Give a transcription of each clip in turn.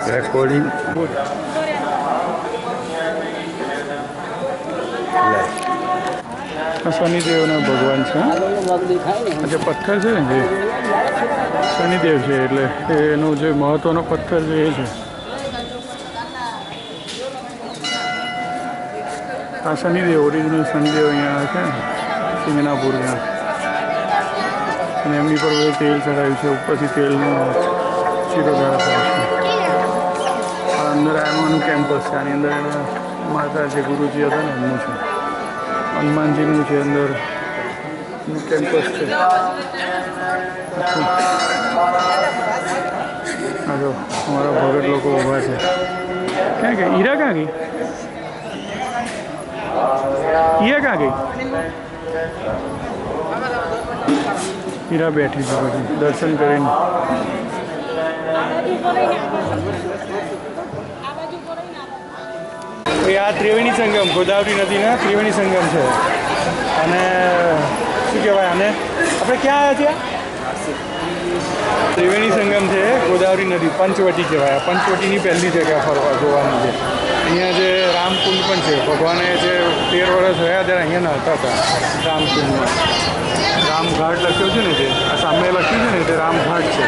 Recording શનિદેવના ભગવાન છે જે પથ્થર છે ને જે શનિદેવ છે એટલે એનો જે મહત્વનો પથ્થર છે એ છે આ શનિદેવ ઓરિજિનલ શનિદેવ અહીંયા છે સિંગનાપુરના અને એમની પર બધું તેલ ચડાવ્યું છે ઉપરથી તેલનો ચીરો દ્વારા થાય છે આ અંદર આનું કેમ્પસ છે આની અંદર એના માતા જે ગુરુજી હતા ને એમનું છે હનુમાનજીનું છે અંદર કેમ્પસ છે હા જો અમારા ભગત લોકો ઊભા છે ક્યાં ગઈ હીરા ક્યાં ગઈ હીરા ક્યાં ગઈ હીરા બેઠી છે પછી દર્શન કરીને આ ત્રિવેણી સંગમ ગોદાવરી નદીના ત્રિવેણી સંગમ છે અને શું કહેવાય આને આપણે ક્યાં આવ્યા છીએ ત્રિવેણી સંગમ છે ગોદાવરી નદી પંચવટી કહેવાય પંચવટીની પહેલી જગ્યા ફરવા જોવાની છે અહીંયા જે રામકુંડ પણ છે ભગવાને જે 13 વર્ષ રહ્યા ત્યારે અહીંયા નહોતા હતા રામકુંડમાં રામઘાટ લખ્યો છે ને જે આ સામે લખ્યું છે ને તે રામઘાટ છે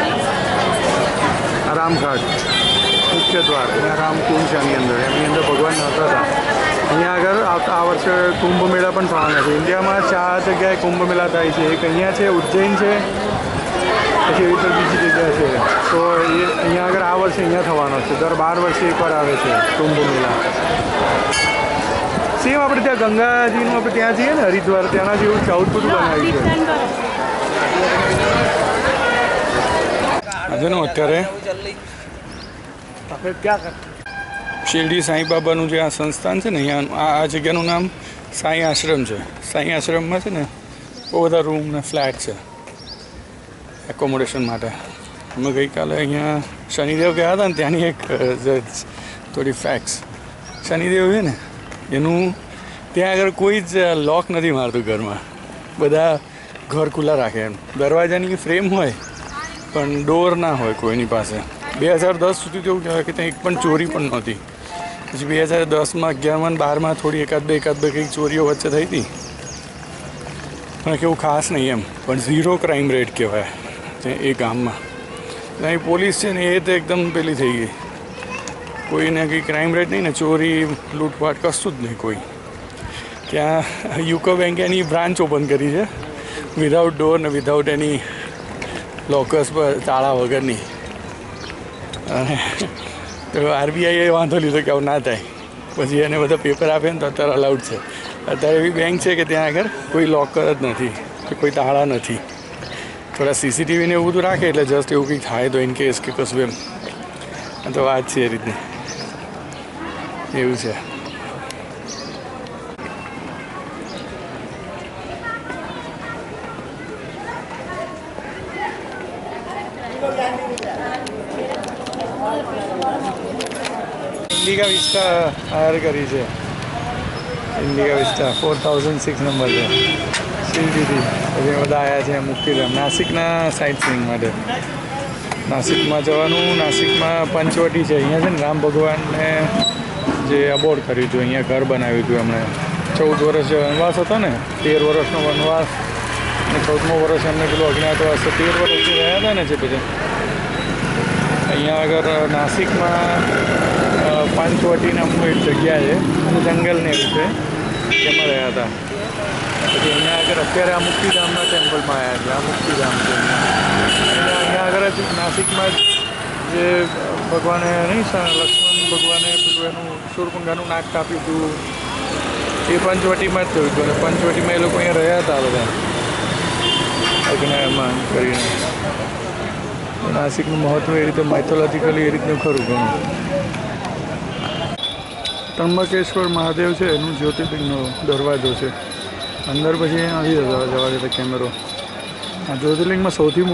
આ રામઘાટ મુખ્ય દ્વાર અહીંયા રામકુંડ છે આની અંદર ભગવાન નહોતા હતા અહીંયા આગળ આ વર્ષે કુંભ મેળા પણ થવાના છે ઇન્ડિયામાં 4 જગ્યાએ કુંભ મેળા થાય છે એક અહીંયા છે ઉજ્જૈન છે પછી એવી તો બીજી જગ્યા છે તો એ અહીંયા આગળ આ વર્ષે અહીંયા થવાનો છે દર 12 વર્ષે એકવાર આવે છે કુંભ મેળા સેમ આપણે ત્યાં ગંગાજીનું આપણે ત્યાં જઈએ ને હરિદ્વાર ત્યાંના જેવું સાઉથ બધું બનાવ્યું છે આજે અત્યારે શિરડી સાંઈબાબાનું જે આ સંસ્થાન છે ને અહીંયા આ જગ્યાનું નામ સાંઈ આશ્રમ છે સાંઈ આશ્રમમાં છે ને બહુ બધા રૂમ ને ફ્લેટ છે એકોમોડેશન માટે અમે ગઈકાલે અહીંયા શનિદેવ ગયા હતા ને ત્યાંની એક થોડી ફેક્ટ્સ શનિદેવ છે ને એનું ત્યાં આગળ કોઈ જ લોક નથી મારતું ઘરમાં બધા ઘર ખુલ્લા રાખે એમ દરવાજાની ફ્રેમ હોય પણ ડોર ના હોય કોઈની પાસે 2010 સુધી તો એવું કહેવાય કે ત્યાં એક પણ ચોરી પણ નહોતી પછી 2010માં 11માં 12માં થોડી એકાદ બે કંઈક ચોરીઓ વચ્ચે થઈ હતી પણ કેવું ખાસ નહીં એમ પણ 0 ક્રાઇમ રેટ કહેવાય એ ગામમાં અહીં પોલીસ છે ને એ તો એકદમ પેલી થઈ ગઈ કોઈને કંઈ ક્રાઇમ રેટ નહીં ને ચોરી લૂંટફાટ કશું જ નહીં કોઈ ત્યાં યુકો બેન્કે એની બ્રાન્ચ ઓપન કરી છે વિધાઉટ ડોર ને વિધાઉટ એની લોકર્સ પર તાળા વગરની અને તો આરબીઆઈએ વાંધો લીધો કે આવું ના થાય પછી એને બધા પેપર આપે ને તો અત્યારે અલાઉડ છે અત્યારે એવી બેંક છે કે ત્યાં આગળ કોઈ લોકર જ નથી કે કોઈ તાળા નથી થોડા સીસીટીવીને એવું બધું રાખે એટલે જસ્ટ એવું કંઈક થાય તો ઇન કેસ કે કશું એમ તો વાત છે એ રીતની એવું છે ઇન્ડિકા વિસ્ટા હાયર કરી છે ઇન્ડિકા વિસ્ટા 4006 નંબર છે શિરડીથી પછી બધા આવ્યા છે મુક્તિધામ નાસિકના સાઇટ સીઈંગ માટે નાસિકમાં જવાનું નાસિકમાં પંચવટી છે અહીંયા છે ને રામ ભગવાનને જે અબોર્ડ કર્યું હતું અહીંયા ઘર બનાવ્યું હતું એમણે 14 વર્ષ જે વનવાસ હતો ને 13 વર્ષનો વનવાસ અને 14મો વર્ષ એમને પેલું અજ્ઞાતવાસ 13 વર્ષ જે રહ્યા હતા ને જે પછી અહીંયા આગળ નાસિકમાં પંચવટી નામનું એક જગ્યા છે અને જંગલને એવું છે એમાં રહ્યા હતા પછી અહીંયા આગળ અત્યારે આ મુક્તિધામના ટેમ્પલમાં આવ્યા છે આ મુક્તિધામ છે અહીંયા આગળ જ નાસિકમાં જે ભગવાને નહીં લક્ષ્મણ ભગવાને પેલું એનું શૂરપંખાનું નાક કાપ્યું હતું એ પંચવટીમાં જ થયું હતું અને પંચવટીમાં એ લોકો અહીંયા રહ્યા હતા બધા અજ્ઞામાં કરીને નાસિકનું મહત્ત્વ એ રીતે માઇથોલોજીકલી એ રીતનું ખરું ઘણું ત્રંબકેશ્વર મહાદેવ છે એનું જ્યોતિર્લિંગનો દરવાજો છે અંદર પછી નથી જવા દેતા કેમેરો આ જ્યોતિર્લિંગમાં સૌથી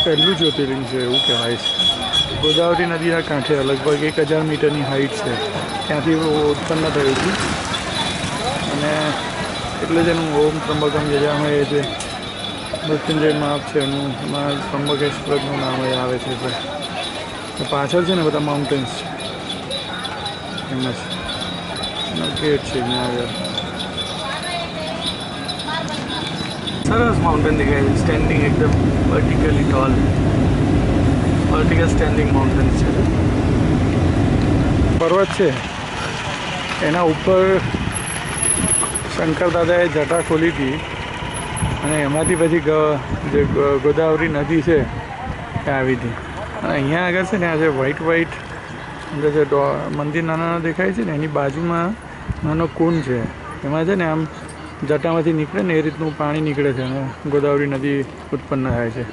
પહેલું જ્યોતિર્લિંગ છે એવું કહેવાય છે ગોદાવરી નદીના કાંઠે લગભગ 1000 મીટરની હાઇટ છે ત્યાંથી ઉત્પન્ન થયું હતું અને એટલે જ એનું ઓમ ત્રંબકમ યજામહે જે મૃત્યુંજય માપ છે એનું એમાં ત્રંબકેશ્વરનું નામ આવે છે એટલે પાછળ છે ને બધા માઉન્ટેન્સ છે ફેમસ એનો ગેટ છે અહીંયા આગળ. સરસ માઉન્ટેન દેખાય છે, સ્ટેન્ડિંગ એકદમ vertically tall, vertical standing mountain છે. પર્વત છે એના ઉપર શંકર દાદાએ જટા ખોલી હતી અને એમાંથી પછી જે ગોદાવરી નદી છે એ આવી હતી. અને અહીંયા આગળ છે ને આ જે વ્હાઈટ અંદર જે મંદિર નાના દેખાય છે ને એની બાજુમાં નાનો કુંડ છે, એમાં છે ને આમ જટામાંથી નીકળે ને એ રીતનું પાણી નીકળે છે અને ગોદાવરી નદી ઉત્પન્ન થાય છે.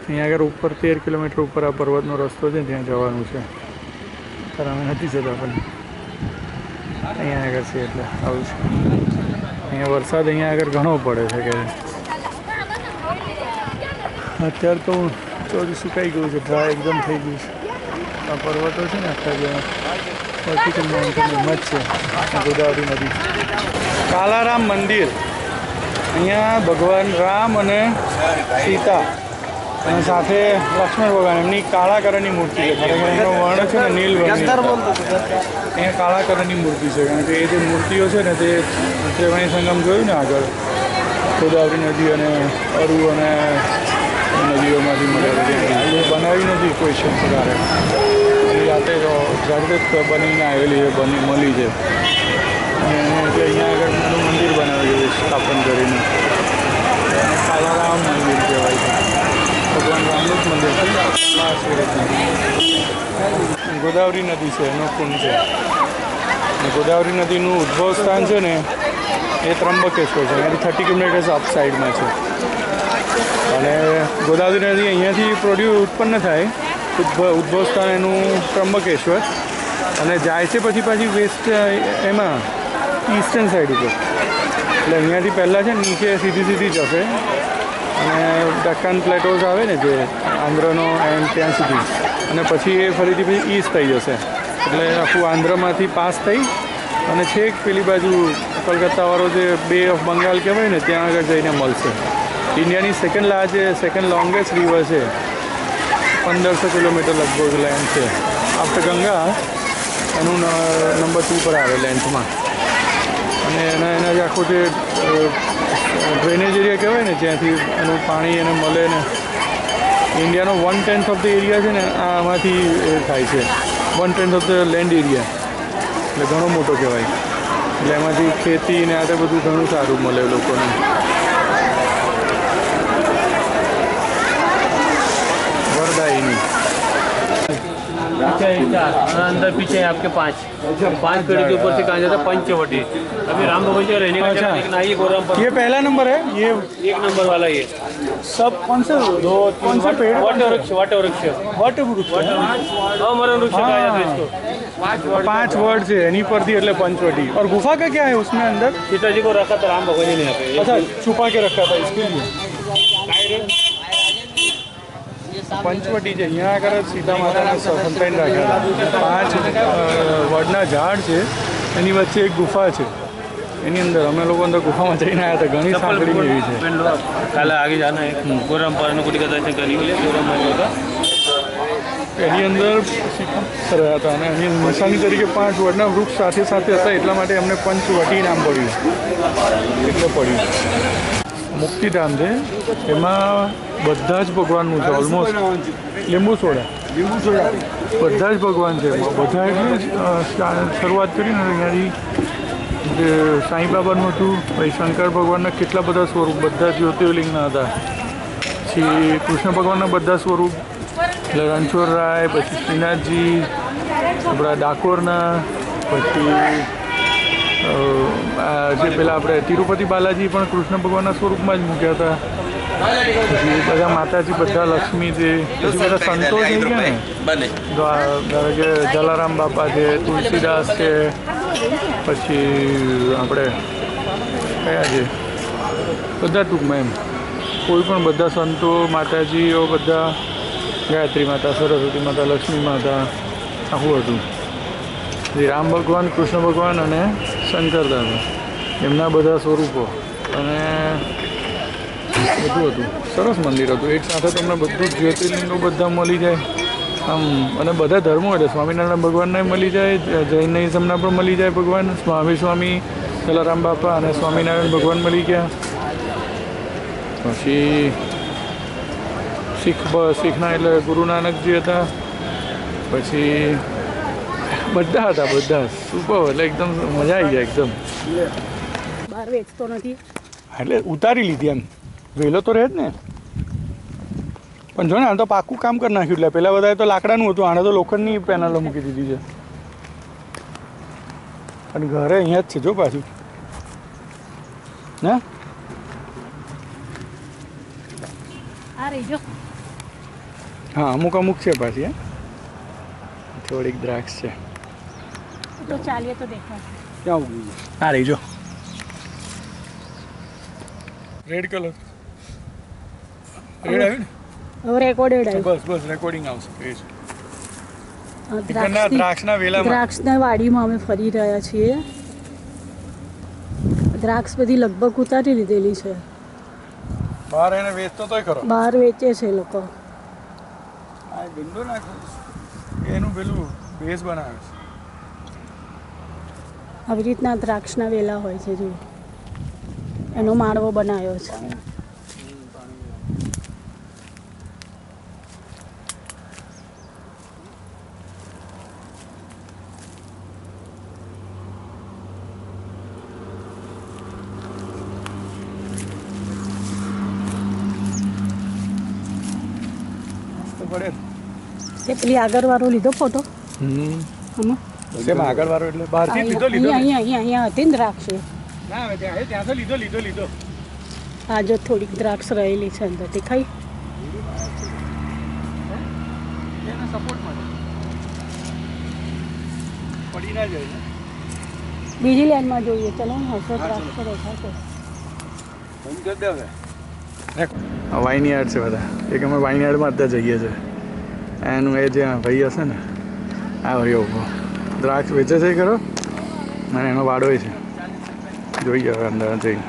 અહીંયા આગળ ઉપર 13 કિલોમીટર ઉપર આ પર્વતનો રસ્તો છે, ત્યાં જવાનું છે. ત્યારે અમે નથી જતા પણ અહીંયા આગળ છે એટલે આવું છે. અહીંયા વરસાદ અહીંયા આગળ ઘણો પડે છે કે અત્યારે તો ચોરી સુકાઈ ગયું છે, ડ્રાય એકદમ થઈ ગયું છે. આ પર્વતો છે ને આખા જે વર્ટિકલ માઉન્ટેન એમાં જ છે ગોદાવરી નદી. કાલારામ મંદિર, અહીંયા ભગવાન રામ અને સીતા અને સાથે લક્ષ્મણ ભગવાન, એમની કાળા કલરની મૂર્તિ છે. ખરેખર એનો વર્ણ છે ને નીલ વર્ણ. અહીંયા કાળા કલરની મૂર્તિ છે કારણ કે એ જે મૂર્તિઓ છે ને તે ત્રિવેણી સંગમ જોયું ને આગળ, ગોદાવરી નદી અને અરુ અને નદીઓમાંથી મળેલી એ બનાવી નથી કોઈ શંકરારે, જાતે જાતે બનીને આવેલી છે, મળી છે. અને એને અહીંયા આગળ મંદિર બનાવ્યું છે સ્થાપન કરીને, કાલારામ મંદિર કહેવાય છે. ભગવાન રામનું જ મંદિર છે. ગોદાવરી નદી છે એનો કુંડ છે. ગોદાવરી નદીનું ઉદ્ભવ સ્થાન છે ને એ ત્રંબકેશ્વર છે, એનાથી 30 કિલોમીટર્સ અપ સાઈડમાં છે. અને ગોદાવરી નદી અહીંયાથી ઉત્પન્ન થાય, ઉદ્ભવ સ્થાન એનું ત્રંબકેશ્વર, અને જાય છે પછી પાછી વેસ્ટ એમાં ઈસ્ટર્ન સાઈડ ઉપર. એટલે અહીંયાથી પહેલાં છે નીચે સીધી જશે અને ડક્કન પ્લેટોઝ આવે ને જે આંધ્રનો એન્ડ ત્યાં સુધી, અને પછી એ ફરીથી ઈસ્ટ થઈ જશે. એટલે આખું આંધ્રમાંથી પાસ થઈ અને છેક પેલી બાજુ કલકત્તાવાળો જે બે ઓફ બંગાળ કહેવાય ને ત્યાં આગળ જઈને મળશે. ઇન્ડિયાની સેકન્ડ લોંગેસ્ટ રિવર છે, 1500 કિલોમીટર લગભગ લેન્થ છે. આફ્ટર ગંગા એનું નંબર 2 પર આવે લેન્થમાં. અને એના જે આખો જે ડ્રેનેજ એરિયા કહેવાય ને જ્યાંથી એનું પાણી એને મળે ને, ઇન્ડિયાનો 1/10 ઓફ ધ એરિયા છે ને આમાંથી થાય છે, 1/10 ઓફ ધ લેન્ડ એરિયા, એટલે ઘણો મોટો કહેવાય. એટલે એમાંથી ખેતી ને આ બધું ઘણું સારું મળે લોકોને. वरदायिनी अंदर पीछे है आपके 5 पेड़ के ऊपर से कहा जाता है पंचवटी. अभी राम भवन से रहने का जगह देखना है. ये गोराम ये पहला नंबर है, ये 1 नंबर वाला. ये सब कौन से पेड़? वट वृक्ष अमरण वृक्ष कहा जाता है इसको. 5 वर्ड है एनी पर थी એટલે पंचवटी. और गुफा का क्या है उसमें अंदर? सीता जी को रखा था राम भगवान जी ने यहाँ पे. अच्छा, छुपा के रखा था इसके लिए. પંચવટી છે, અહીંયા આગળ સીતા માતાને સંતાઈને રાખ્યા હતા. 5 વડના ઝાડ છે, એની વચ્ચે એક ગુફા છે. એની અંદર અમે લોકો અંદર ગુફામાં જઈને આવ્યા હતા. ઘણી સાંકળી એવી છે. કાલે आगे जाना है गोराम पारणकुटी का दर्शन करने के लिए. गोराम का એની અંદર રહ્યા હતા અને એની નિશાની તરીકે 5 વડના વૃક્ષ સાથે હતા, એટલા માટે એમને પંચવટી નામ પડ્યું, એટલે પડ્યું. મુક્તિધામ છે, એમાં બધા જ ભગવાનનું છે ઓલમોસ્ટ. લીંબુ સોડા બધા જ ભગવાન છે એમાં. બધા એટલે શરૂઆત કરીને અહીંયાથી જે સાંઈબાબાનું હતું, પછી શંકર ભગવાનના કેટલા બધા સ્વરૂપ, બધા જ્યોતિર્લિંગના હતા. પછી કૃષ્ણ ભગવાનના બધા સ્વરૂપ, એટલે રણછોડરાય, પછી શ્રીનાથજી, આપણા ડાકોરના, પછી જે પેલા આપણે તિરુપતિ બાલાજી પણ કૃષ્ણ ભગવાનના સ્વરૂપમાં જ મૂક્યા હતા. પછી બધા માતાજી, બધા લક્ષ્મીજી, પછી બધા સંતો થઈ ગયા ને, ધારો કે જલારામ બાપા છે, તુલસીદાસ છે, પછી આપણે કયા છે બધા ટૂંકમાં એમ કોઈ પણ બધા સંતો માતાજીઓ બધા, ગાયત્રી માતા, સરસ્વતી માતા, લક્ષ્મી માતા, આખું હતું. શ્રી રામ ભગવાન, કૃષ્ણ ભગવાન અને શંકર દાદા, એમના બધા સ્વરૂપો અને બધું હતું. સરસ મંદિર હતું. એક સાથે તમને બધું જ્યોતિર્લિંગો બધા મળી જાય. આમ અને બધા ધર્મો એટલે સ્વામિનારાયણ ભગવાનને મળી જાય, જૈનિઝમના પણ મળી જાય ભગવાન, સ્વામી જલારામ બાપા અને સ્વામિનારાયણ ભગવાન મળી ગયા. પછી શીખના એટલે ગુરુ નાનકજી હતા. પછી બધા હતા, બધા સુપર, એટલે એકદમ મજા આવી જાય એકદમ. બહાર વેચતો નથી એટલે ઉતારી લીધી એમ, વહેલો તો રહે જ ને. પણ જો ને આને તો પાક્કું કામ કરી નાખ્યું. એટલે પેલા બધા તો લાકડાનું હતું, આને તો લોખંડની પેનલો મૂકી દીધી છે. અને ઘરે અહીંયા જ છે જો પાછું ને. આ રહી જો હા, અમુક છે પાછી. થોડીક દ્રાક્ષ છે. તો ચાલીએ તો દેખાય. ક્યાં ઉગી? આ રહી જો, રેડ કલર. રેડ આવ્યું ને? હવે રેકોર્ડેડ આવ્યું. બસ રેકોર્ડિંગ આવશે. એ છે દ્રાક્ષની- દ્રાક્ષના વેલામાં. દ્રાક્ષના વાડીમાં અમે ફરી રહ્યા છીએ. દ્રાક્ષ બધી લગભગ ઉતારી લીધેલી છે. બહાર એને વેચતો તોય ખરો. બહાર વેચે છે એ લોકો. આ ગંદો નાખો, એનું પેલું બેઝ બનાવે છે. આવી રીતના દ્રાક્ષના વેલા હોય છે જો, એનો માળવો બનાવ્યો છે. પડે એ પેલી આગળ વાળો લીધો ફોટો આમાં સેમ આગળ વાળો એટલે બહારથી જ લીધો અહીંયા હતી ને દ્રાક્ષ એ. ના હવે ત્યાં તો લીધો આ જો થોડીક દ્રાક્ષ રહેલી છે અંદર દેખાય. એના સપોર્ટ માટે પડી ના જાય ને. બીજી લાઈનમાં જોઈએ ચલો હસો દ્રાક્ષ દેખાશે. વાઇન યાર્ડ છે બધા. એક અમે વાઇન યાર્ડમાં અત્યારે જઈએ છીએ. એનું એ જે ભાઈ હશે ને, આ ભાઈ ઉભો દ્રાક્ષ વેચે છે ખરો, અને એનો વાડો છે. જોઈએ હવે અંદર જઈને.